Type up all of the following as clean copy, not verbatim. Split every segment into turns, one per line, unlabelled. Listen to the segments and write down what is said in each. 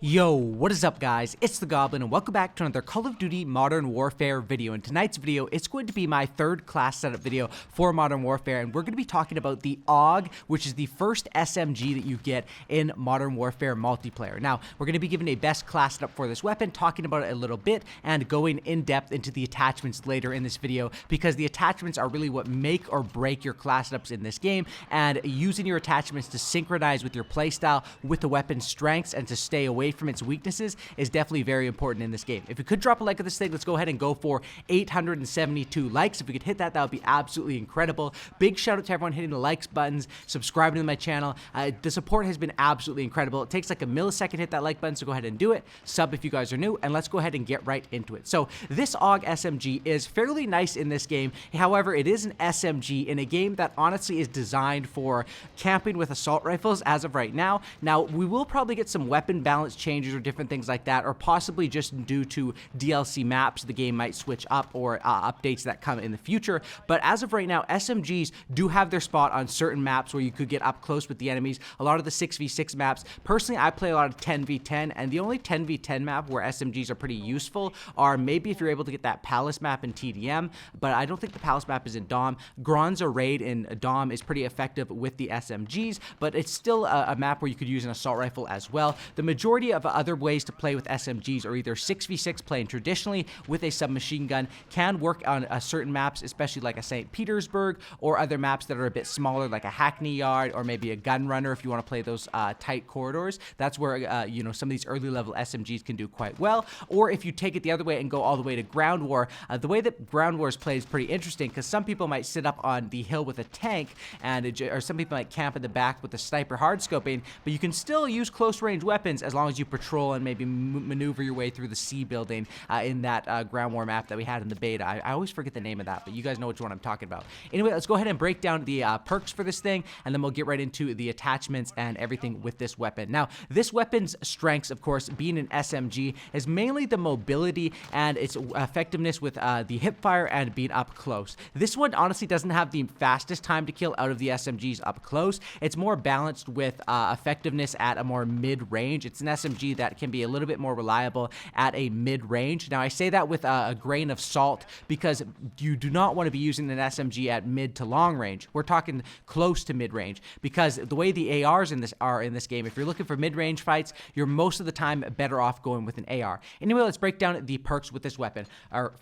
Yo, what is up guys? It's the Goblin and welcome back to another Call of Duty Modern Warfare video. In tonight's video, it's going to be my third class setup video for Modern Warfare, and we're going to be talking about the AUG, which is the first SMG that you get in Modern Warfare multiplayer. Now, we're going to be giving a best class setup for this weapon, talking about it a little bit, and going in depth into the attachments later in this video, because the attachments are really what make or break your class setups in this game, and using your attachments to synchronize with your playstyle, with the weapon's strengths, and to stay away from its weaknesses is definitely very important in this game. If you could drop a like on this thing, let's go ahead and go for 872 likes. If we could hit that, that would be absolutely incredible. Big shout out to everyone hitting the likes buttons, subscribing to my channel. The support has been absolutely incredible. It takes like a millisecond to hit that like button, so go ahead and do it. Sub if you guys are new, and let's go ahead and get right into it. So this AUG SMG is fairly nice in this game. However, it is an SMG in a game that honestly is designed for camping with assault rifles as of right now. Now, we will probably get some weapon balance changes or different things like that, or possibly just due to DLC maps the game might switch up, or updates that come in the future. But as of right now, SMGs do have their spot on certain maps where you could get up close with the enemies. A lot of the 6v6 maps, personally I play a lot of 10v10, and the only 10v10 map where SMGs are pretty useful are maybe if you're able to get that Palace map in TDM, but I don't think the Palace map is in DOM. Gronza Raid in DOM is pretty effective with the SMGs, but it's still a map where you could use an assault rifle as well. The majority of other ways to play with SMGs are either 6v6 playing traditionally with a submachine gun, can work on certain maps, especially like a St. Petersburg, or other maps that are a bit smaller like a Hackney Yard, or maybe a Gun Runner if you want to play those tight corridors. That's where you know, some of these early level SMGs can do quite well. Or if you take it the other way and go all the way to Ground War, the way that Ground War is played is pretty interesting, because some people might sit up on the hill with a tank, and or some people might camp in the back with a sniper hard scoping, but you can still use close range weapons as long as you patrol and maybe maneuver your way through the C building in that Ground War map that we had in the beta. I always forget the name of that, but you guys know which one I'm talking about. Anyway, let's go ahead and break down the perks for this thing, and then we'll get right into the attachments and everything with this weapon. Now, this weapon's strengths, of course, being an SMG, is mainly the mobility and its effectiveness with the hip fire and being up close. This one honestly doesn't have the fastest time to kill out of the SMGs up close. It's more balanced with effectiveness at a more mid-range. It's an SMG that can be a little bit more reliable at a mid-range. Now, I say that with a grain of salt, because you do not want to be using an SMG at mid to long range. We're talking close to mid-range, because the way the ARs are in this game, if you're looking for mid-range fights, you're most of the time better off going with an AR. Anyway, let's break down the perks with this weapon.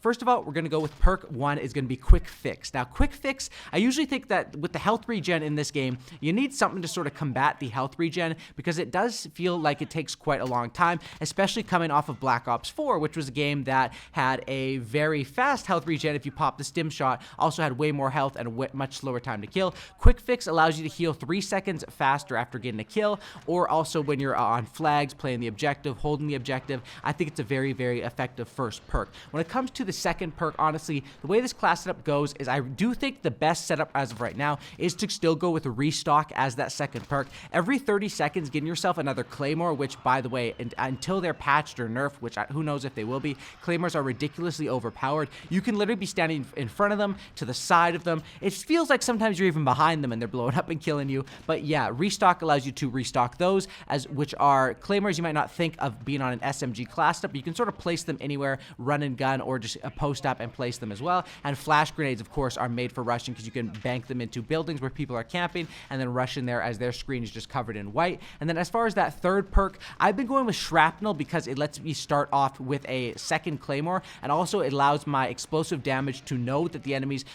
First of all, we're going to go with perk 1 is going to be Quick Fix. Now, Quick Fix, I usually think that with the health regen in this game, you need something to sort of combat the health regen, because it does feel like it takes quite a long time, especially coming off of Black Ops 4, which was a game that had a very fast health regen if you pop the stim shot, also had way more health and a much slower time to kill. Quick Fix allows you to heal 3 seconds faster after getting a kill, or also when you're on flags, playing the objective, holding the objective. I think it's a very, very effective first perk. When it comes to the second perk, honestly, the way this class setup goes is I do think the best setup as of right now is to still go with a restock as that second perk. Every 30 seconds, getting yourself another Claymore, which, by the way, until they're patched or nerfed, which who knows if they will be, Claymores are ridiculously overpowered. You can literally be standing in front of them, to the side of them. It feels like sometimes you're even behind them and they're blowing up and killing you. But yeah, restock allows you to restock those, which are Claymores you might not think of being on an SMG class setup, but you can sort of place them anywhere, run and gun, or just post up and place them as well. And flash grenades, of course, are made for rushing, because you can bank them into buildings where people are camping and then rush in there as their screen is just covered in white. And then as far as that third perk, I've been going with Shrapnel, because it lets me start off with a second Claymore, and also it allows my explosive damage to know that the enemies,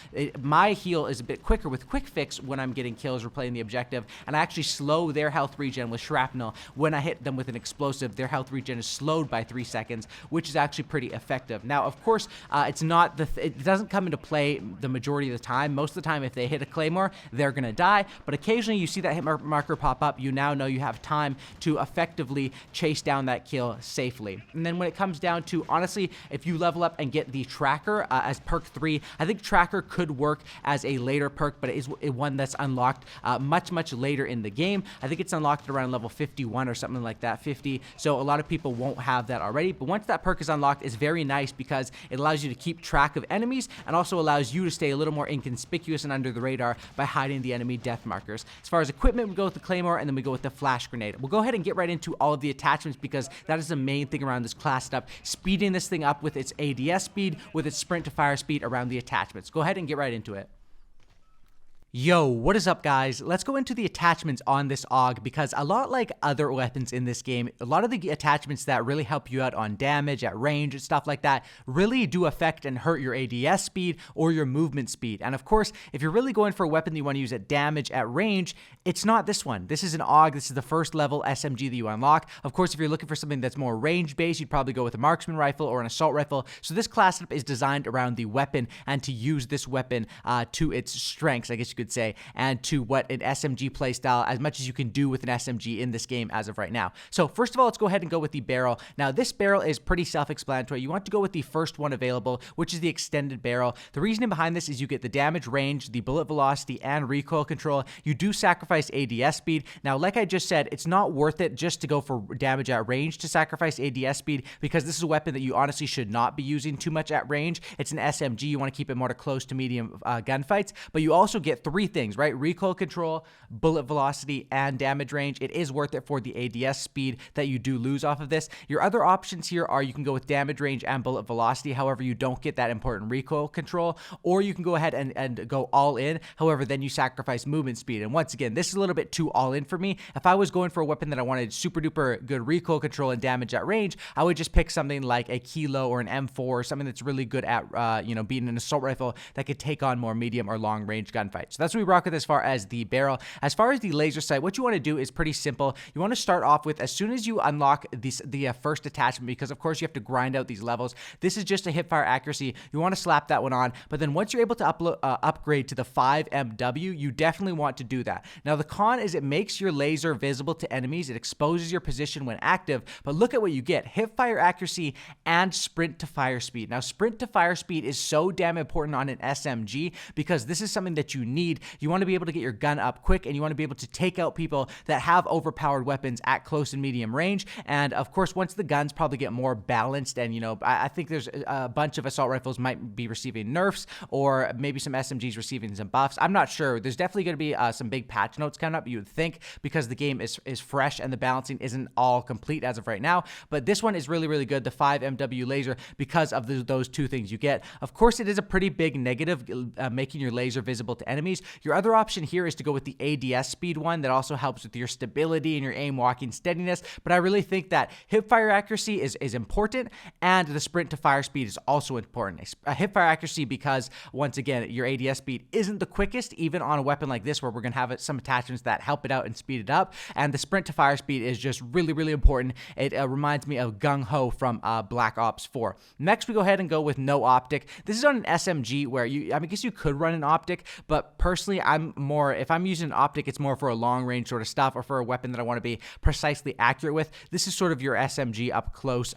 my heal is a bit quicker with Quick Fix when I'm getting kills or playing the objective, and I actually slow their health regen with Shrapnel. When I hit them with an explosive, their health regen is slowed by 3 seconds, which is actually pretty effective. Now, of course, it's not it doesn't come into play the majority of the time. Most of the time, if they hit a Claymore, they're gonna die, but occasionally you see that hit marker pop up, you now know you have time to effectively chase down that kill safely. And then when it comes down to, honestly, if you level up and get the Tracker as perk 3, I think Tracker could work as a later perk, but it is one that's unlocked much later in the game. I think it's unlocked around level 51 or something like that, 50, so a lot of people won't have that already. But once that perk is unlocked, it's very nice, because it allows you to keep track of enemies, and also allows you to stay a little more inconspicuous and under the radar by hiding the enemy death markers. As far as equipment, we go with the Claymore, and then we go with the flash grenade. We'll go ahead and get right into all of the attachments, because that is the main thing around this class setup, speeding this thing up with its ADS speed, with its sprint to fire speed around the attachments. Go ahead and get right into it. Yo, what is up, guys? Let's go into the attachments on this AUG, because a lot like other weapons in this game, a lot of the attachments that really help you out on damage, at range, and stuff like that really do affect and hurt your ADS speed or your movement speed. And of course, if you're really going for a weapon that you want to use at damage, at range, it's not this one. This is an AUG. This is the first level SMG that you unlock. Of course, if you're looking for something that's more range-based, you'd probably go with a marksman rifle or an assault rifle. So this class setup is designed around the weapon and to use this weapon to its strengths, I guess you could say, and to what an SMG playstyle, as much as you can do with an SMG in this game as of right now. So first of all, let's go ahead and go with the barrel. Now, this barrel is pretty self-explanatory. You want to go with the first one available, which is the extended barrel. The reasoning behind this is you get the damage range, the bullet velocity, and recoil control. You do sacrifice ADS speed. Now, like I just said, it's not worth it just to go for damage at range to sacrifice ADS speed, because this is a weapon that you honestly should not be using too much at range. It's an SMG. You want to keep it more to close to medium gunfights, but you also get three things, right? Recoil control, bullet velocity, and damage range. It is worth it for the ADS speed that you do lose off of this. Your other options here are you can go with damage range and bullet velocity. However, you don't get that important recoil control, or you can go ahead and go all in. However, then you sacrifice movement speed. And once again, this is a little bit too all in for me. If I was going for a weapon that I wanted super duper good recoil control and damage at range, I would just pick something like a Kilo or an M4, or something that's really good at being an assault rifle that could take on more medium or long range gunfights. So that's what we rock with as far as the barrel. As far as the laser sight, what you want to do is pretty simple. You want to start off with, as soon as you unlock the first attachment, because of course you have to grind out these levels. This is just a hipfire accuracy. You want to slap that one on, but then once you're able to upgrade to the 5MW, you definitely want to do that. Now, the con is it makes your laser visible to enemies. It exposes your position when active, but look at what you get: hipfire accuracy and sprint to fire speed. Now, sprint to fire speed is so damn important on an SMG, because this is something that you need. You want to be able to get your gun up quick, and you want to be able to take out people that have overpowered weapons at close and medium range. And of course, once the guns probably get more balanced, and I think there's a bunch of assault rifles might be receiving nerfs, or maybe some SMGs receiving some buffs. I'm not sure. There's definitely going to be some big patch notes coming up, you would think, because the game is fresh and the balancing isn't all complete as of right now. But this one is really, really good, the 5MW laser, because of those two things you get. Of course, it is a pretty big negative, making your laser visible to enemies. Your other option here is to go with the ADS speed one. That also helps with your stability and your aim walking steadiness. But I really think that hipfire accuracy is important, and the sprint to fire speed is also important. Hipfire accuracy, because once again, your ADS speed isn't the quickest, even on a weapon like this, where we're going to have some attachments that help it out and speed it up. And the sprint to fire speed is just really, really important. It reminds me of Gung Ho from Black Ops 4. Next, we go ahead and go with no optic. This is on an SMG where I guess you could run an optic, but personally, if I'm using an optic, it's more for a long range sort of stuff, or for a weapon that I want to be precisely accurate with. This is sort of your SMG up close.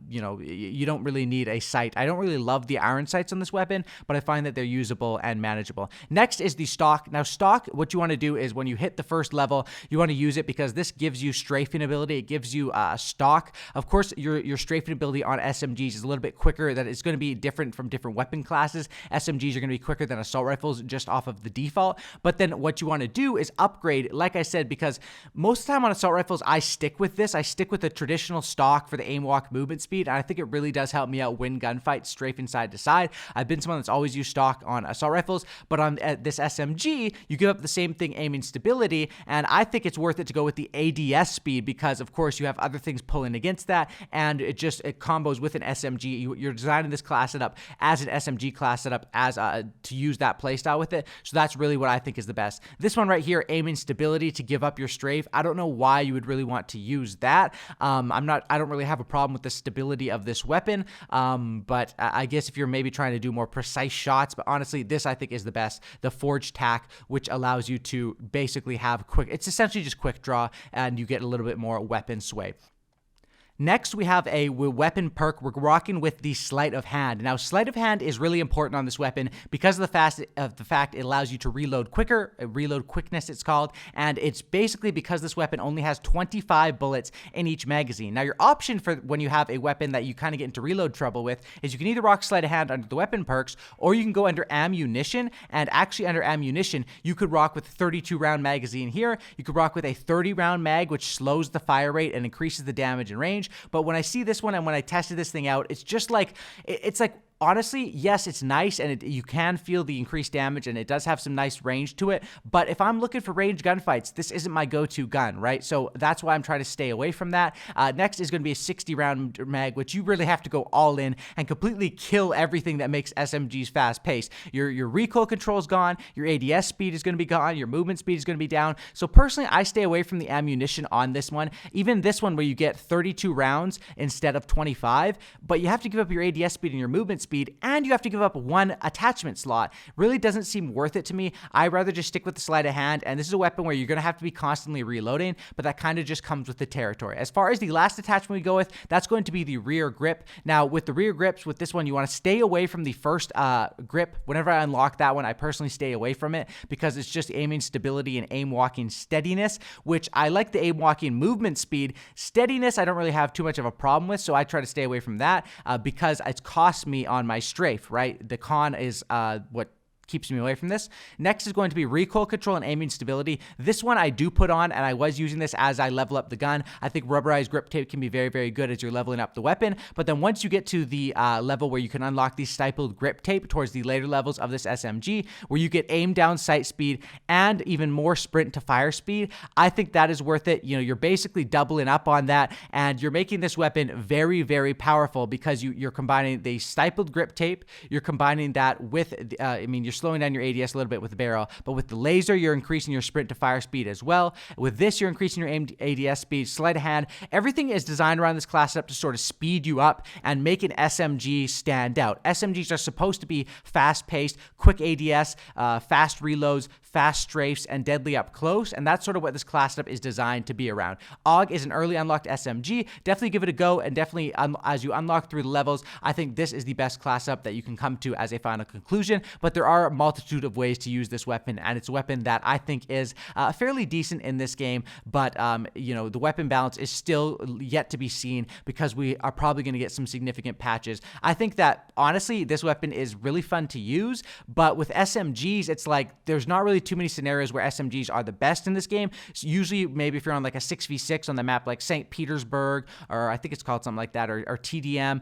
You don't really need a sight. I don't really love the iron sights on this weapon, but I find that they're usable and manageable. Next is the stock. Now, stock, what you want to do is when you hit the first level, you want to use it because this gives you strafing ability. It gives you stock. Of course, your strafing ability on SMGs is a little bit quicker. That it's going to be different from different weapon classes. SMGs are going to be quicker than assault rifles just off of the default. But then what you want to do is upgrade, like I said, because most of the time on assault rifles, I stick with this. I stick with the traditional stock for the aim walk movement speed, and I think it really does help me out win gunfights strafing side to side. I've been someone that's always used stock on assault rifles, but on this SMG, you give up the same thing, aiming stability, and I think it's worth it to go with the ADS speed because, of course, you have other things pulling against that, and it combos with an SMG. You're designing this class setup as an SMG class setup as to use that playstyle with it, so that's really what I think is the best. This one right here, aiming stability to give up your strafe. I don't know why you would really want to use that. I don't really have a problem with the stability of this weapon, but I guess if you're maybe trying to do more precise shots, but honestly, this I think is the best. The Forged Tack, which allows you to basically have it's essentially just quick draw, and you get a little bit more weapon sway. Next, we have a weapon perk. We're rocking with the Sleight of Hand. Now, Sleight of Hand is really important on this weapon because of the fact it allows you to reload quicker, reload quickness it's called, and it's basically because this weapon only has 25 bullets in each magazine. Now, your option for when you have a weapon that you kind of get into reload trouble with is you can either rock Sleight of Hand under the weapon perks, or you can go under ammunition, and actually under ammunition, you could rock with a 32 round magazine here. You could rock with a 30 round mag, which slows the fire rate and increases the damage and range. But when I see this one and when I tested this thing out, it's just like, it's like, honestly, yes, it's nice, and you can feel the increased damage, and it does have some nice range to it, but if I'm looking for range gunfights, this isn't my go-to gun, right? So that's why I'm trying to stay away from that. Next is going to be a 60-round mag, which you really have to go all in and completely kill everything that makes SMGs fast-paced. Your recoil control is gone, your ADS speed is going to be gone, your movement speed is going to be down. So personally, I stay away from the ammunition on this one. Even this one where you get 32 rounds instead of 25, but you have to give up your ADS speed and your movement speed, and you have to give up one attachment slot. Really doesn't seem worth it to me. I'd rather just stick with the Sleight of Hand, and this is a weapon where you're going to have to be constantly reloading, but that kind of just comes with the territory. As far as the last attachment we go with, that's going to be the rear grip. Now, with the rear grips, with this one, you want to stay away from the first grip. Whenever I unlock that one, I personally stay away from it because it's just aiming stability and aim walking steadiness, which I like the aim walking movement speed. Steadiness, I don't really have too much of a problem with, so I try to stay away from that because it's cost me on my strafe, right? The con is what keeps me away from this. Next is going to be recoil control and aiming stability. This one I do put on, and I was using this as I level up the gun. I think rubberized grip tape can be very, very good as you're leveling up the weapon, but then once you get to the level where you can unlock the stippled grip tape towards the later levels of this SMG, where you get aim down sight speed and even more sprint to fire speed, I think that is worth it. You know, you're basically doubling up on that, and you're making this weapon very, very powerful because you're combining the stippled grip tape, you're combining that with, you're slowing down your ADS a little bit with the barrel, but with the laser, you're increasing your sprint to fire speed as well. With this, you're increasing your ADS speed, sleight of hand. Everything is designed around this class setup to sort of speed you up and make an SMG stand out. SMGs are supposed to be fast-paced, quick ADS, fast reloads, fast strafes, and deadly up close, and that's sort of what this class setup is designed to be around. AUG is an early unlocked SMG. Definitely give it a go, and definitely as you unlock through the levels, I think this is the best class setup that you can come to as a final conclusion, but there are a multitude of ways to use this weapon, and it's a weapon that I think is fairly decent in this game, but the weapon balance is still yet to be seen because we are probably going to get some significant patches. I think that honestly this weapon is really fun to use, but with SMGs it's like there's not really too many scenarios where SMGs are the best in this game. So usually maybe if you're on like a 6v6 on the map like St. Petersburg, or I think it's called something like that, or TDM,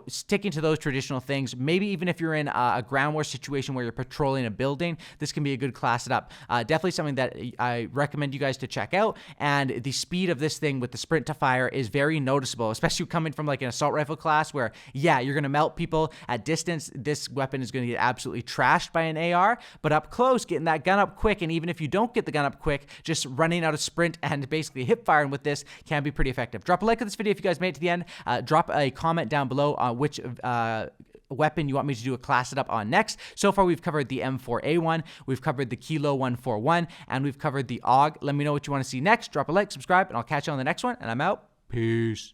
sticking to those traditional things. Maybe even if you're in a ground war situation where you're patrolling a building, this can be a good class setup. Definitely something that I recommend you guys to check out, and the speed of this thing with the sprint to fire is very noticeable, especially coming from like an assault rifle class where, yeah, you're going to melt people at distance. This weapon is going to get absolutely trashed by an AR, but up close, getting that gun up quick, and even if you don't get the gun up quick, just running out of sprint and basically hip firing with this can be pretty effective. Drop a like on this video if you guys made it to the end. Drop a comment down below on which weapon you want me to do a class setup on next. So far, we've covered the M4A1, we've covered the Kilo 141, and we've covered the AUG. Let me know what you want to see next. Drop a like, subscribe, and I'll catch you on the next one, and I'm out. Peace.